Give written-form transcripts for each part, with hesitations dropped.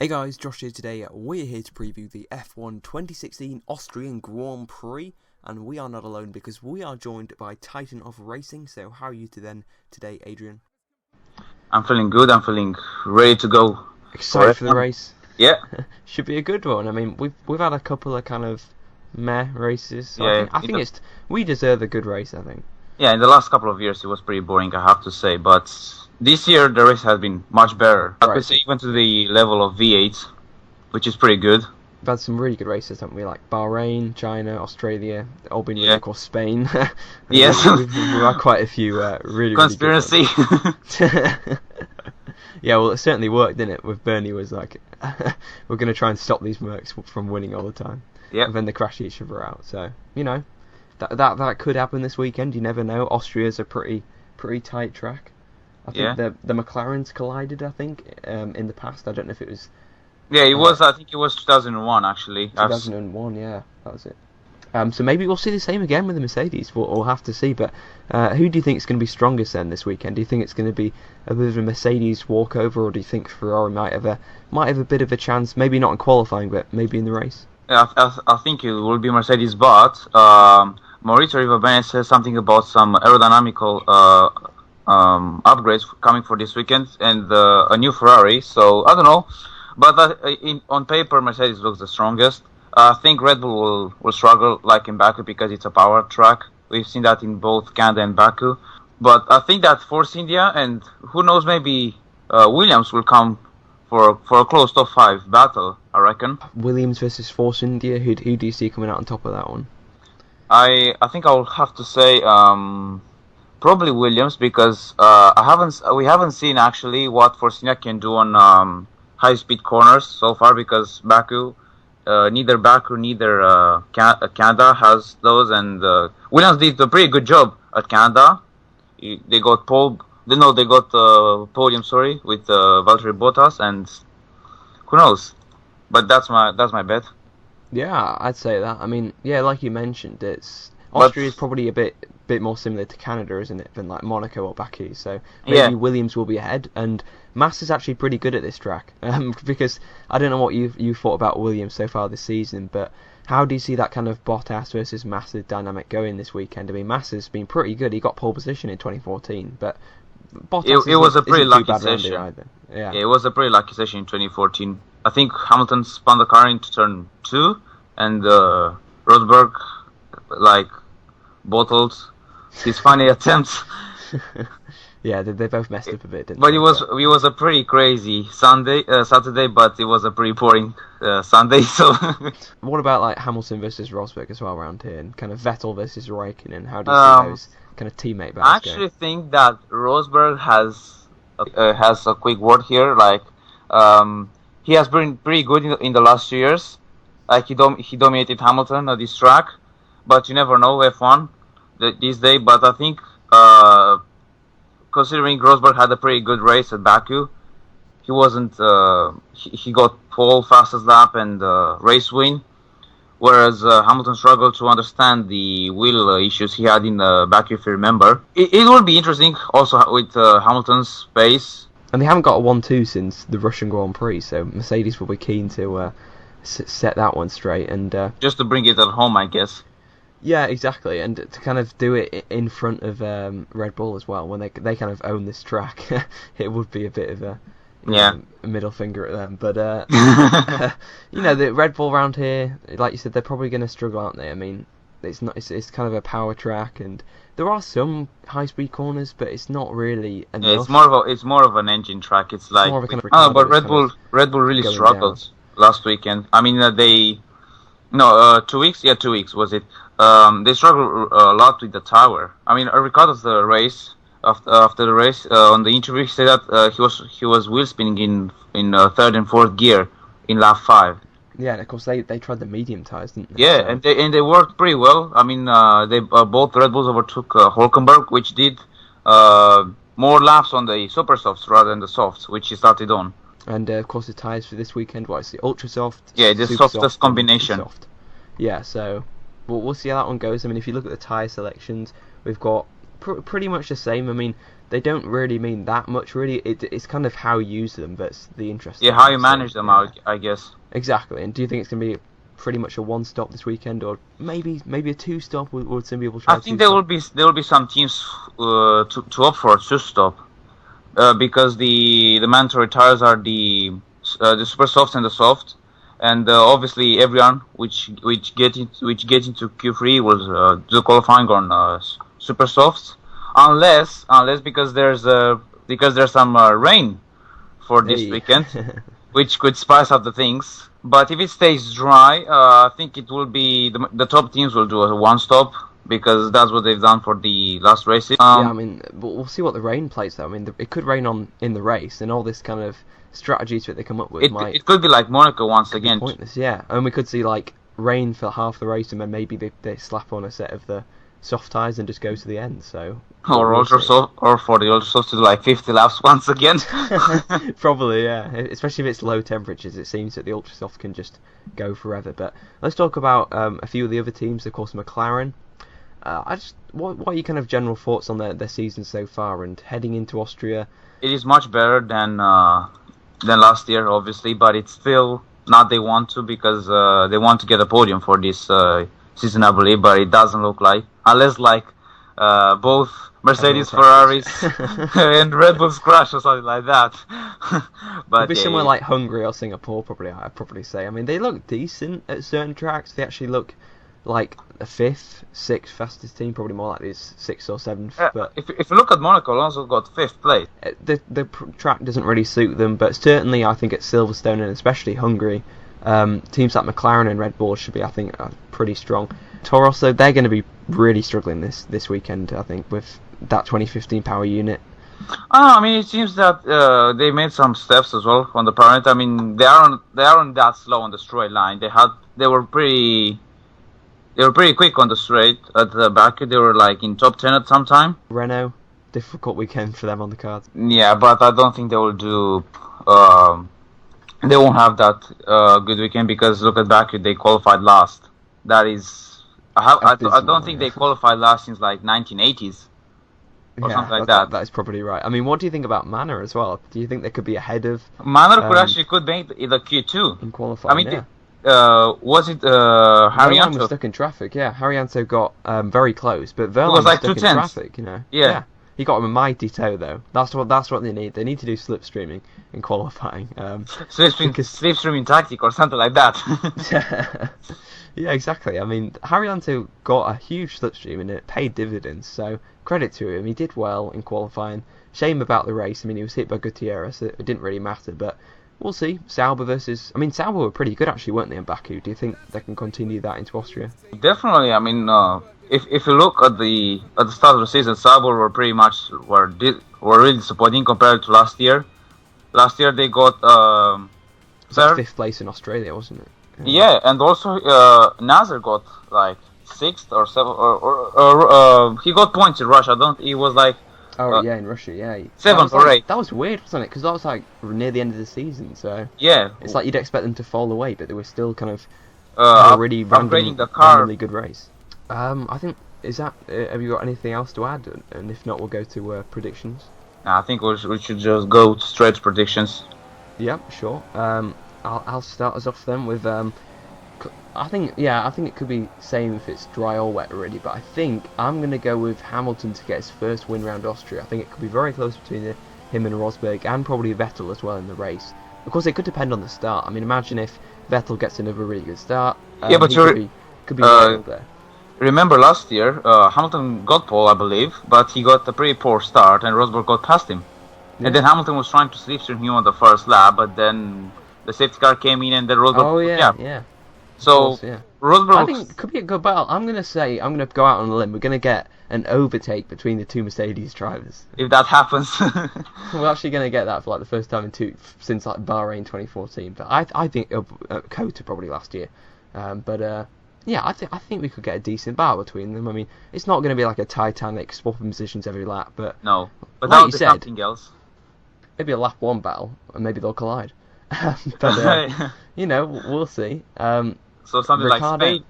Hey guys, Josh here today. We're here to preview the F1 2016 Austrian Grand Prix, and we are not alone because we are joined by Titan of Racing. So how are you today, Adrian? I'm feeling good. I'm feeling ready to go. Excited for the race? Yeah. Should be a good one. I mean, we've had a couple of kind of meh races. So Yeah, I think we deserve a good race, I think. Yeah, in the last couple of years it was pretty boring, I have to say, but this year the race has been much better. I could say even to the level of V8, which is pretty good. We've had some really good races, haven't we? Like Bahrain, China, Australia, all been really, of course, Spain. Yes. We've had quite a few really conspiracy. Really good yeah, well, it certainly worked, didn't it? With Bernie was like, we're going to try and stop these Mercs from winning all the time. Yeah. And then they crash each other out. So, you know, that could happen this weekend. You never know. Austria's a pretty tight track. I think the McLarens collided, I think, in the past. I don't know if it was... Yeah, it was. I think it was 2001, actually. 2001, yeah, that was it. So maybe we'll see the same again with the Mercedes. We'll have to see. But who do you think is going to be strongest then this weekend? Do you think it's going to be a bit of a Mercedes walkover, or do you think Ferrari might have a bit of a chance? Maybe not in qualifying, but maybe in the race. Yeah, I think it will be Mercedes, but Maurizio Rivabene's says something about some aerodynamical upgrades coming for this weekend and a new Ferrari. So I don't know. But on paper, Mercedes looks the strongest. I think Red Bull will struggle, like in Baku, because it's a power track. We've seen that in both Canada and Baku. But I think that Force India, and who knows, maybe Williams will come for a close top 5 battle, I reckon. Williams versus Force India, who do you see coming out on top of that one? I think I will have to say probably Williams, because we haven't seen actually what Force India can do on high-speed corners so far, because neither Canada has those, and Williams did a pretty good job at Canada. They got podium, with Valtteri Bottas, and who knows? But that's my bet. Yeah, I'd say that. I mean, yeah, like you mentioned, Austria is probably a bit more similar to Canada, isn't it, than like Monaco or Baku. So maybe Williams will be ahead, and Massa is actually pretty good at this track. Because I don't know what you thought about Williams so far this season, but how do you see that kind of Bottas versus Massa dynamic going this weekend? I mean, Massa's been pretty good. He got pole position in 2014, but Bottas it was a pretty lucky session. Either. Yeah, it was a pretty lucky session in 2014. I think Hamilton spun the car into turn 2, and Rosberg bottled his final attempts. Yeah, they both messed up a bit, didn't but they? It was a pretty crazy Saturday, but it was a pretty boring Sunday. So, what about like Hamilton versus Rosberg as well around here, and kind of Vettel versus Raikkonen? How do you see those kind of teammate battles? I actually think that Rosberg has a quick word here. He has been pretty good in the last 2 years. He dominated Hamilton at this track, but you never know F1 this day. But I think, considering Rosberg had a pretty good race at Baku, he wasn't. He got pole, fastest lap, and race win. Whereas Hamilton struggled to understand the wheel issues he had in Baku, if you remember. It will be interesting also with Hamilton's pace. And they haven't got a 1-2 since the Russian Grand Prix, so Mercedes will be keen to set that one straight. And just to bring it at home, I guess. Yeah, exactly, and to kind of do it in front of Red Bull as well, when they kind of own this track. It would be a bit of a middle finger at them. But the Red Bull around here, like you said, they're probably going to struggle, aren't they? I mean, it's kind of a power track, and there are some high speed corners, but it's not really enough. Yeah, it's more of an engine track. It's like but Red Bull really struggled last weekend. I mean, 2 weeks. Yeah, 2 weeks was it? They struggled a lot with the tower. I mean, Ricardo of the race after the race on the interview, he said that he was wheel spinning in third and fourth gear in lap 5. Yeah, and of course they tried the medium tires, didn't they? Yeah, so. and they worked pretty well. I mean, they both Red Bulls overtook Hülkenberg, which did more laps on the super softs rather than the softs, which he started on. And of course the tires for this weekend, it's the ultra soft. Yeah, the softest combination. Soft. Yeah, so we'll see how that one goes. I mean, if you look at the tyre selections, we've got pretty much the same. I mean, they don't really mean that much, really. It's kind of how you use them that's the interesting. Yeah, how you manage them, I guess. Exactly. And do you think it's going to be pretty much a one-stop this weekend, or maybe a two-stop? Will some people try? I think there will be some teams to opt for a two-stop, because the mandatory tires are the super soft and the soft, and obviously everyone which get into Q3 will do qualifying on super softs, unless because there's some rain for this weekend, which could spice up the things. But if it stays dry, I think it will be the top teams will do a one-stop, because that's what they've done for the last races. I mean, we'll see what the rain plays though. I mean, it could rain in the race, and all this kind of strategies that they come up with it could be like Monaco once again. Pointless, yeah. And we could see like rain for half the race, and then maybe they slap on a set of the soft tyres and just go to the end. So or for the ultra soft to do like 50 laps once again. Probably, yeah. Especially if it's low temperatures, it seems that the ultra soft can just go forever. But let's talk about a few of the other teams. Of course, McLaren. What are your kind of general thoughts on their season so far and heading into Austria? It is much better than last year, obviously, but it's still not they want to, because they want to get a podium for this season, I believe, but it doesn't look like, unless like both Mercedes, Ferraris, and Red Bulls crash or something like that. But it'd be somewhere like Hungary or Singapore, I'd probably say. I mean, they look decent at certain tracks. They actually look like a 5th, 6th fastest team, probably more like this 6th or 7th. But if you look at Monaco, Alonso got 5th place. The track doesn't really suit them, but certainly I think at Silverstone and especially Hungary, teams like McLaren and Red Bull should be, I think, pretty strong. Toro Rosso, they're going to be really struggling this weekend, I think, with that 2015 power unit. I mean, it seems that they made some steps as well on the parent. I mean, they aren't that slow on the straight line. They were pretty quick on the straight at the back. They were like in top 10 at some time. Renault, difficult weekend for them on the cards. Yeah, but I don't think they will do. They won't have that good weekend, because look at Baku, they qualified last. That is, I don't think they qualified last since like 1980s or something like that. That is probably right. I mean, what do you think about Manor as well? Do you think they could be ahead of? Manor could make the Q2 in qualifying. I mean, was it Haryanto was stuck in traffic? Yeah, Haryanto got very close, but Verlaine was like stuck in traffic. Yeah. He got a mighty toe though. That's what they need. They need to do slipstreaming in qualifying. Slipstreaming tactic or something like that. Yeah, exactly. I mean, Haryanto got a huge slipstream and it paid dividends. So credit to him. He did well in qualifying. Shame about the race. I mean, he was hit by Gutierrez. So it didn't really matter, but. We'll see. Sauber Sauber were pretty good actually, weren't they, in Baku? Do you think they can continue that into Austria? Definitely. I mean, if you look at the start of the season, Sauber were pretty much were really disappointing compared to last year. Last year they got third. 5th place in Australia, wasn't it? Yeah, and also Nazar got like 6th or 7th, or he got points in Russia. He was like. Yeah, in Russia, yeah. 7th or 8th. That was weird, wasn't it? Because that was like near the end of the season, so yeah, it's like you'd expect them to fall away, but they were still kind of a really randomly good race. I think have you got anything else to add? And if not, we'll go to predictions. I think we should just go straight to predictions. Yeah, sure. I'll start us off then with I think it could be same if it's dry or wet already, but I think I'm going to go with Hamilton to get his first win round Austria. I think it could be very close between him and Rosberg, and probably Vettel as well in the race. Of course, it could depend on the start. I mean, imagine if Vettel gets another really good start. Yeah, but could be there. Remember last year, Hamilton got pole, I believe, but he got a pretty poor start, and Rosberg got past him. Yeah. And then Hamilton was trying to slipstream him on the first lap, but then the safety car came in, and then Rosberg. Oh yeah. So Rosberg, I think it could be a good battle. I'm going to go out on a limb. We're going to get an overtake between the two Mercedes drivers. If that happens, we're actually going to get that for like the first time since like Bahrain 2014. But I think Kota probably last year. Yeah, I think we could get a decent battle between them. I mean, it's not going to be like a Titanic swapping positions every lap, but no. But like that would be something else. Maybe a lap 1 battle, and maybe they'll collide. But we'll see. So something Ricciardo, like Spain.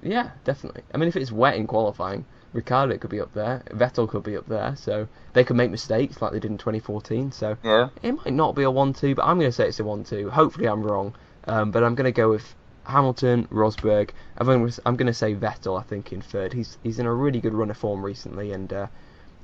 Yeah, definitely. I mean, if it's wet in qualifying, Ricciardo could be up there. Vettel could be up there. So they could make mistakes like they did in 2014. So it might not be a 1-2, but I'm going to say it's a 1-2. Hopefully I'm wrong. But I'm going to go with Hamilton, Rosberg. I'm going to say Vettel, I think, in third. He's in a really good run of form recently, and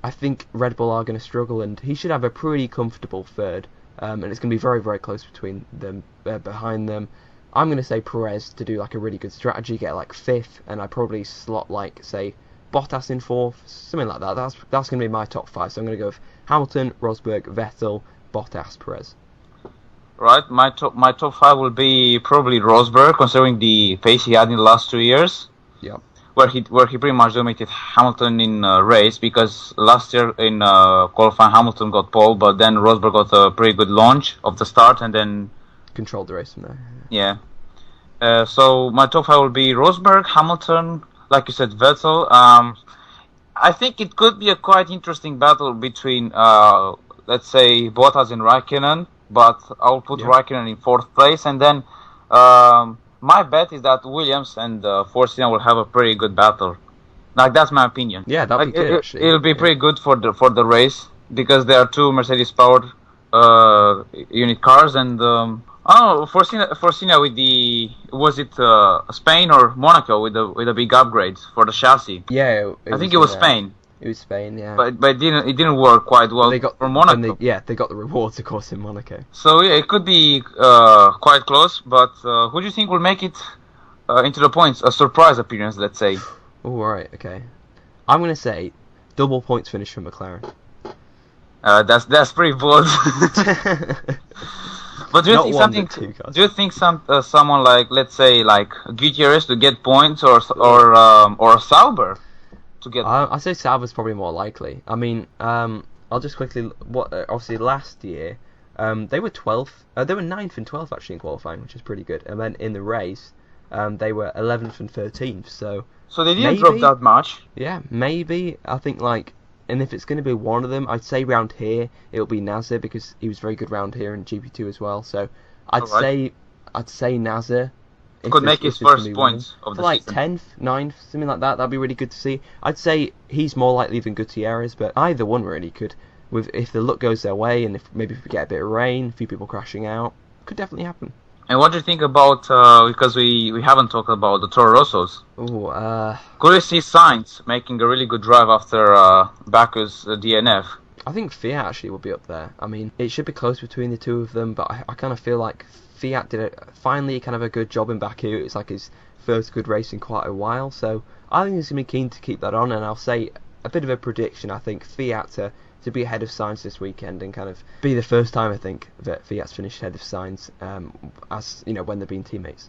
I think Red Bull are going to struggle, and he should have a pretty comfortable third. And it's going to be very, very close between them, behind them. I'm going to say Perez to do like a really good strategy, get like fifth, and I probably slot like, say, Bottas in fourth, something like that. That's going to be my top five. So I'm going to go with Hamilton, Rosberg, Vettel, Bottas, Perez. Right, my top five will be probably Rosberg, considering the pace he had in the last 2 years. Yeah. Where he pretty much dominated Hamilton in race, because last year in qualifying Hamilton got pole, but then Rosberg got a pretty good launch of the start and then controlled the race from there. Yeah. So my top five will be Rosberg, Hamilton, like you said, Vettel. I think it could be a quite interesting battle between, let's say, Bottas and Raikkonen, but I'll put Raikkonen in fourth place, and then my bet is that Williams and Force India will have a pretty good battle. Like, that's my opinion. Yeah, that'll be good, actually. It'll be pretty good for the race, because there are two Mercedes-powered unit cars, and Force India with the, was it Spain or Monaco with the big upgrades for the chassis? Yeah, I think it was Spain. It was Spain, yeah. But it didn't work quite well for Monaco. They got the rewards, of course, in Monaco. So yeah, it could be quite close. But who do you think will make it into the points? A surprise appearance, let's say. Oh, right, okay. I'm gonna say double points finish for McLaren. That's pretty bold. But do you think something? Do you think someone like, let's say, like Gutierrez to get points, or Sauber? I say Sauber's probably more likely. I mean, I'll just quickly. Obviously, last year, they were 12th. They were 9th and 12th actually in qualifying, which is pretty good. And then in the race, they were 11th and 13th. So they didn't drop that much. Yeah, maybe. I think and if it's going to be one of them, I'd say round here it'll be Nasser, because he was very good round here in GP2 as well. So I'd say Nasser. Could make his first points of the season. 10th, 9th, something like that. That'd be really good to see. I'd say he's more likely than Gutierrez, but either one really could. If the luck goes their way, and if we get a bit of rain, a few people crashing out, could definitely happen. And what do you think about, because we haven't talked about the Toro Rossos? Could you see Sainz making a really good drive after Baku's DNF? I think Fiat actually will be up there. I mean, it should be close between the two of them, but I kind of feel like Fiat did finally kind of a good job in Baku. It's like his first good race in quite a while, so I think he's going to be keen to keep that on, and I'll say a bit of a prediction. I think Fiat to be ahead of Sainz this weekend, and kind of be the first time I think that Fiat's finished ahead of Sainz, as you know, when they've been teammates.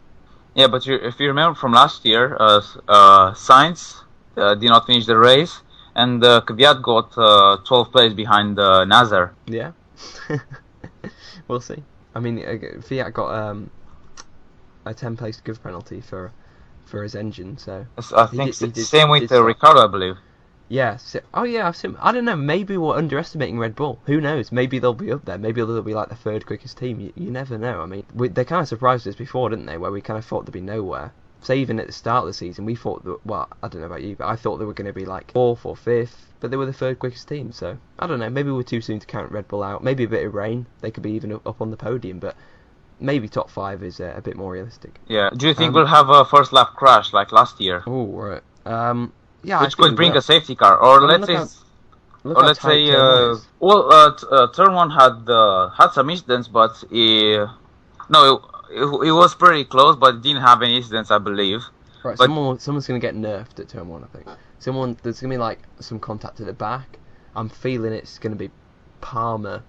Yeah, but if you remember from last year, Sainz did not finish the race, and Kvyat got 12th place behind Nasser. Yeah, we'll see. I mean, Fiat got a 10-place give penalty for his engine, so I think same with Ricciardo, I believe. Yeah. I don't know. Maybe we're underestimating Red Bull. Who knows? Maybe they'll be up there. Maybe they'll be like the third quickest team. You never know. I mean, they kind of surprised us before, didn't they? Where we kind of thought they'd be nowhere. Say even at the start of the season, we thought that. Well, I don't know about you, but I thought they were going to be like fourth or fifth. But they were the third quickest team. So I don't know. Maybe we're too soon to count Red Bull out. Maybe a bit of rain. They could be even up on the podium, but. Maybe top 5 is a bit more realistic. Yeah. Do you think we'll have a first lap crash like last year? Oh, right. Yeah. Which could bring a safety car, or let's say, turn 1 had some incidents, but it was pretty close, but it didn't have any incidents, I believe. Right. Someone's going to get nerfed at turn 1, I think. There's going to be like some contact at the back. I'm feeling it's going to be Palmer.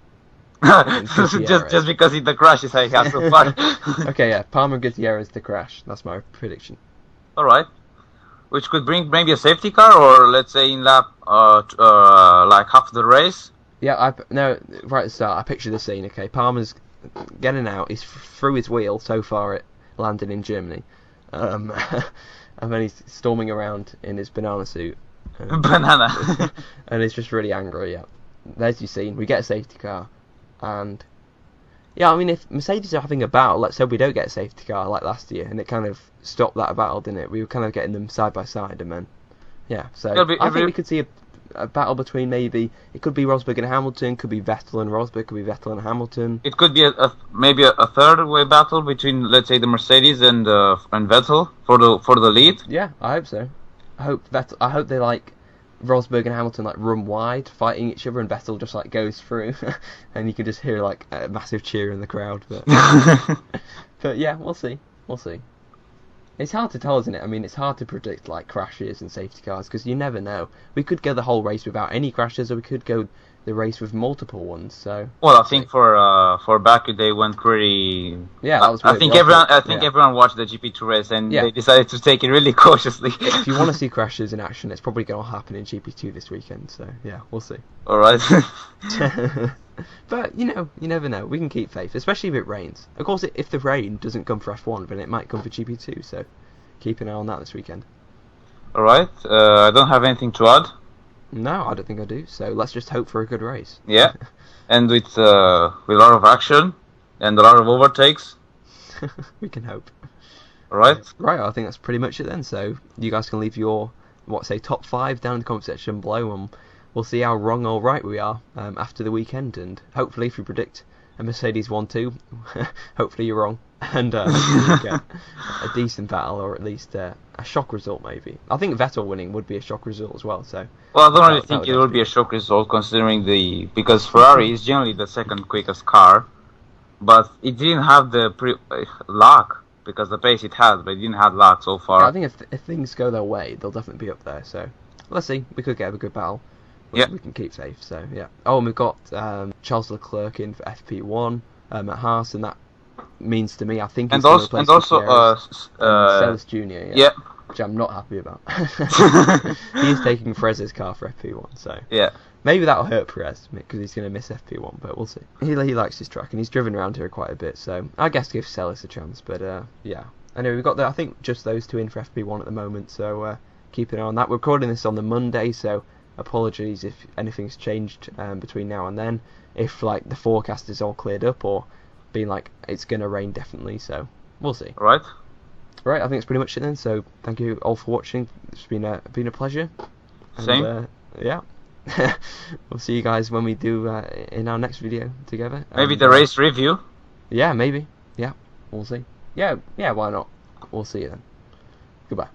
just because the crash is how he has so far. Okay, yeah, Palmer Gutierrez the crash. That's my prediction. All right, which could bring maybe a safety car, or let's say in lap like half the race. Yeah, right at the start, I picture the scene. Okay, Palmer's getting out. He's through his wheel. So far, it landed in Germany, and then he's storming around in his banana suit. Banana. And he's just really angry. Yeah, there's your scene. We get a safety car. And yeah, I mean, if Mercedes are having a battle, let's say we don't get a safety car like last year, and it kind of stopped that battle, didn't it? We were kind of getting them side by side, and then Yeah, so I think we could see a battle between maybe it could be Rosberg and Hamilton, could be Vettel and Rosberg, could be Vettel and Hamilton. It could be maybe a third way battle between, let's say, the Mercedes and Vettel for the lead. Yeah, I hope so. I hope they like Rosberg and Hamilton like run wide, fighting each other, and Vettel just like goes through, and you can just hear like a massive cheer in the crowd. But but yeah, we'll see. It's hard to tell, isn't it? I mean, it's hard to predict like crashes and safety cars because you never know. We could go the whole race without any crashes, or we could go the race with multiple ones. So well, I think for Baku they went pretty. Yeah, that was. I think everyone watched the GP2 race and they decided to take it really cautiously. If you want to see crashes in action, it's probably going to happen in GP2 this weekend. So yeah, we'll see. All right. But you never know. We can keep faith, especially if it rains. Of course, if the rain doesn't come for F1, then it might come for GP2. So keep an eye on that this weekend. All right. I don't have anything to add. No, I don't think I do. So let's just hope for a good race. Yeah, and with a lot of action and a lot of overtakes. We can hope. All right. Right. I think that's pretty much it then. So you guys can leave your top 5 down in the comment section below, and we'll see how wrong or right we are after the weekend. And hopefully, if we predict a Mercedes 1-2, hopefully you're wrong, and we get a decent battle, or at least a shock result maybe. I think Vettel winning would be a shock result as well. So. Well, I don't really think it would be a shock result considering because Ferrari is generally the second quickest car, but it didn't have the luck because the pace it has, but it didn't have luck so far. Yeah, I think if things go their way, they'll definitely be up there. So let's see. We could get a good battle. We can keep safe. So yeah. Oh, and we've got Charles Leclerc in for FP1 at Haas, and that means to me, I think he's going to replace Celis Jr. Yeah. Which I'm not happy about. He's taking Perez's car for FP1, so maybe that'll hurt Perez because he's going to miss FP1, but we'll see. He likes his track and he's driven around here quite a bit, so I guess give Celis a chance. But yeah, anyway, we've got I think just those two in for FP1 at the moment, so keep an eye on that. We're recording this on the Monday, so apologies if anything's changed between now and then. If like the forecast is all cleared up or being like it's going to rain definitely, so we'll see. Right, I think it's pretty much it then. So thank you all for watching. It's been a pleasure. Same. Yeah. We'll see you guys when we do in our next video together. Maybe the race review. Yeah, maybe. Yeah, we'll see. Yeah. Why not? We'll see you then. Goodbye.